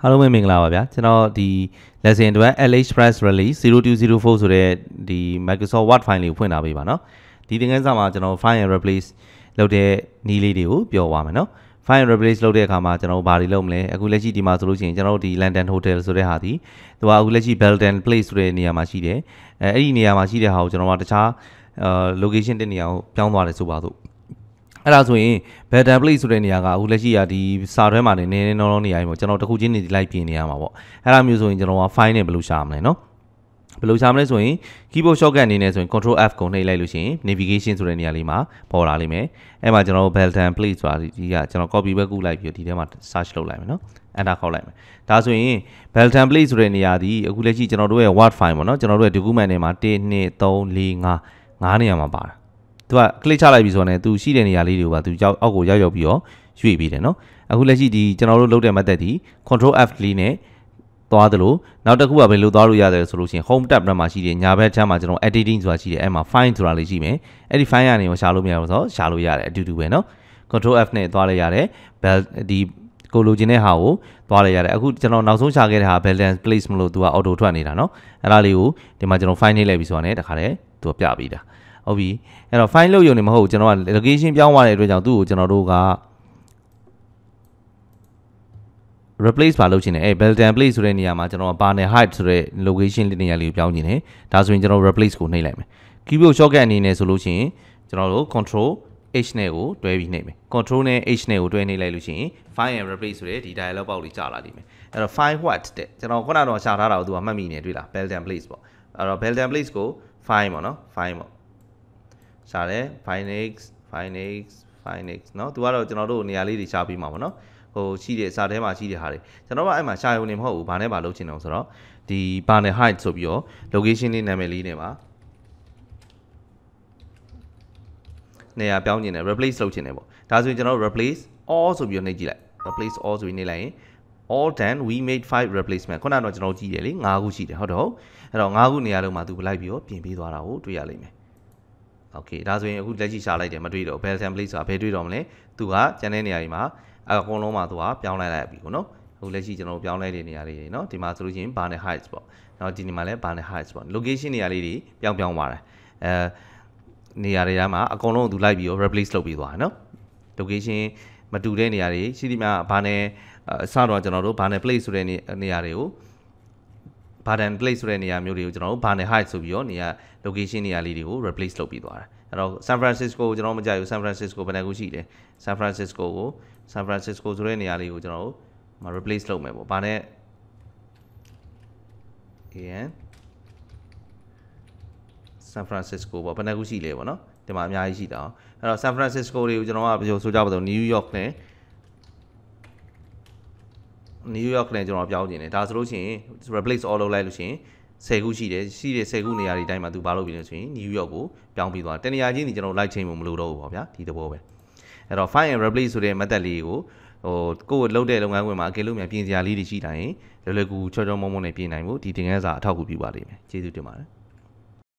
အားလုံးပဲမင်္ဂလာပါဗျာကျွန်တော်ဒီ lesson အတွက် LH press release 0204ဆိုတဲ့ဒီ Microsoft Word file လေးကိုဖွင့်ထားပေးပါเนาะဒီသင်ခန်းစာမှာကျွန်တော် find and replace လုပ်တဲ့နည်းလေးတွေကိုပြောပါမယ်เนาะ find and replace လုပ်တဲ့အခါမှာကျွန်တော်ဘာတွေလုပ်မလဲအခုလက်ရှိဒီမှာဆိုလို့ရှိရင်ကျွန်တော်ဒီ London Hotel ဆိုတဲ့ဟာဒီသူကအခုလက်ရှိ Belden Place ဆိုတဲ့နေရာမှာရှိတယ်အဲ့ဒီနေရာမှာရှိတဲ့ဟာကိုကျွန်တော်ကတခြားlocation တဲ့နေရာကိုပြောင်းသွားတယ်ဆိုပါစို့အဲ့ဒါဆိုရင် Belden Place ဆိုတဲ့နေရာကအခုလက်ရှိကဒီစာထဲမှာနေနောနေရာကြီးပေါ့ကျွန်တော်တခုချင်းနေလိုက်ပြင်နေရမှာပေါ့အဲ့ဒါမျိုးဆိုရင်ကျွန်တော်က file နဲ့ဘယ်လိုရှာမလဲเนาะဘယ်လိုရှာမလဲဆိုရင် keyboard shortcut အနေနဲ့ဆိုရင် Control F ကိုနှိပ်လိုက်လို့ရှိရင် navigation ဆိုတဲ့နေရာလေးမှာပေါ်လာလိမ့်မယ်အဲ့မှာကျွန်တော် Belden Place ဆိုတာဒီကကျွန်တော် copy ပဲကူးလိုက်ပြီးဒီထဲမှာ search လုပ်လိုက်မယ်เนาะ enter ခေါက်လိုက်မယ်ဒါဆိုရင် Belden Place ဆိုတဲ့နေရာဒီအခုလက်ရှိကျွန်တော်တို့ရဲ့ Word file ပေါ့เนาะကျွန်တော်တို့ရဲ့ document ထဲမှာ1 2 3 4 5နေရာမှာပါတာသူက click ချလိုက်ပြီဆိုတော့ သူရှိတဲ့နေရာလေးတွေကိုပါသူအောက်ကိုရောက်ပြီးတော့ရွှေ့ပြီးတယ်เนาะအခုလက်ရှိဒီကျွန်တော်တို့လုပ်တဲ့ method ဒီ Control F လေးနဲ့သွားသလိုနောက်တစ်ခုကဘယ်လိုသွားလို့ရတယ်ဆိုလို့ရှိရင် Home tab မှာရှိတယ်ညာဘက်ချမ်းမှာကျွန်တော် editing ဆိုတာရှိတယ်အဲ့မှာ file ဆိုတာလေးရှိမယ်အဲ့ဒီ file ကနေရောရှာလို့မရဘူးဆိုတော့ရှာလို့ရတယ်အတူတူပဲเนาะ Control F နဲ့သွားလိုက်ရတယ် ဒီကိုလိုချင်တဲ့ဟာကိုသွားလိုက်ရတယ်အခုကျွန်တော်နောက်ဆုံးရှာခဲ့တဲ့ဟာ balance place မလို့သူက auto ထွက်နေတာเนาะအဲ့ဒါလေးကိုဒီမှာကျွန်တော် file နှိပ်လိုက်ပြီဆိုတော့တခါတည်းသူပြပေးတာဟုတ်ပြီအဲ့တော့ file လို့ရုံနေမဟုတ်ကျွန်တော်က location ပြောင်းသွားတဲ့အတွက်ကြောင့်သူ့ကိုကျွန်တော်တို့က replace ပါလုပ်ချင်တယ်Belden Place ဆိုတဲ့နေရာမှာကျွန်တော် banner height ဆိုတဲ့ location လေးနေရာလေးကိုပြောင်းချင်တယ်ဒါဆိုရင်ကျွန်တော် replace ကိုနှိပ်လိုက်မယ် keyboard shortcut အနေနဲ့ဆိုလို့ရှိရင်ကျွန်တော်တို့ control H နဲ့ကိုတွဲပြီးနှိပ်မယ် control နဲ့ H နဲ့ကိုတွဲနှိပ်လိုက်လို့ရှိရင် find and replace ဆိုတဲ့ဒီ dialog box လေးကြာလာလိမ့်မယ်အဲ့တော့ find what တဲ့ကျွန်တော်ခုနကတော့ရှာထားတာကိုသူကမှတ်မိနေတွေ့လား Belden Place ပေါ့အဲ့တော့ Belden Place ကို find ပေါ့နော် find ပေါ့ရှာတယ် find next เนาะသူကတော့ကျွန်တော်တို့နေရာလေးတွေရှာပြီးမှာပေါ့နော်ဟိုရှိတဲ့စာထဲမှာရှိတဲ့ဟာတွေကျွန်တော်ကအဲ့မှာရှာရုံနေမဟုတ်ဘူးဘာနဲ့ပါလုပ်ချင်အောင်ဆိုတော့ဒီ banner height ဆိုပြီးတော့ location လေးနာမည်လေးနဲ့ပါနေရာပြောင်းချင်တယ် replace လုပ်ချင်တယ်ပေါ့ဒါဆိုရင်ကျွန်တော် replace all ဆိုပြီးတော့နှိပ်ကြည့်လိုက် replace all ဆိုပြီးနှိပ်လိုက်ရင် all done we made 5 replacement ခုနကတော့ကျွန်တော်ကြည့်တယ်လေ5ခုရှိတယ်ဟုတ်တော့အဲ့တော့5ခုနေရာလုံးမှာသူလိုက်ပြီးတော့ပြင်ပေးသွားတာကိုတွေ့ရလိမ့်မယ်โอเคဒါဆိုရင်အခုလက်ရှိရှာလိုက်တယ်မတွေ့တော့ Belden Place ဆိုတာဘယ်တွေ့တော့မလဲသူကကျန်တဲ့နေရာတွေမှာအကုန်လုံးမှာသူကပြောင်းလိုက်လိုက်ပြီကိုနော်အခုလက်ရှိကျွန်တော်ပြောင်းလိုက်တဲ့နေရာလေးတွေနော်ဒီမှာဆိုလို့ရှိရင် banner height ပေါ့နော်ဒီနေရာမှာလည်း banner height ပေါ့ location နေရာလေးတွေပြောင်းသွားတယ်နေရာတွေမှာအကုန်လုံးသူလိုက်ပြီးတော့ replace လုပ်ပြီးသွားတယ်နော် location မတူတဲ့နေရာတွေရှိသမျှ banner အစတော့ကျွန်တော်တို့ banner place ဆိုတဲ့နေရာတွေကို Belden Place ဆိုတဲ့နေရာမျိုးတွေကိုကျွန်တော်တို့ banner height ဆိုပြီးတော့နေရာ location နေရာလေးတွေကို replace လုပ်ပြီးသွားတယ်အဲ့တော့ San Francisco ကိုကျွန်တော်မကြိုက်ဘူး San Francisco ဘယ်နှခုရှိတယ် San Francisco ဆိုတဲ့နေရာလေးကိုကျွန်တော်တို့ replace လုပ်မယ်ပေါ့ဘာနဲ့ San Francisco ပေါ့ဘယ်နှခုရှိလဲပေါ့နော်ဒီမှာအများကြီးရှိတာအဲ့တော့ San Francisco တွေကိုကျွန်တော်ကပြောဆိုကြပါတော့ New York နဲ့ကျွန်တော်ပြောင်းကျင်တယ်ဒါဆိုလို့ရှိရင် replace all လုပ်လိုက်လို့ရှိရင်10ခုရှိတယ်10ခုနေရာတွေတိုင်းမှာသူဘာလုပ်ပြီးလဲဆိုရင် New York ကိုပြောင်းပြီးသွားတယ်တနေရာချင်းဒီကျွန်တော်လိုက်ချိန်ဖို့မလိုတော့ဘူးပေါ့ဗျာဒီသဘောပဲအဲ့တော့ find and replace ဆိုတဲ့ method လေးကိုကိုယ်လုပ်တဲ့လုပ်ငန်းခွင်မှာအကယ်လို့များပြင်စရာလေးတွေရှိတိုင်းလွယ်လွယ်ကူချောချောမောမောနဲ့ပြင်နိုင်ဖို့ဒီသင်ခန်းစာအထောက်အကူပြုပါလိမ့်မယ်ကျေးဇူးတင်ပါတယ်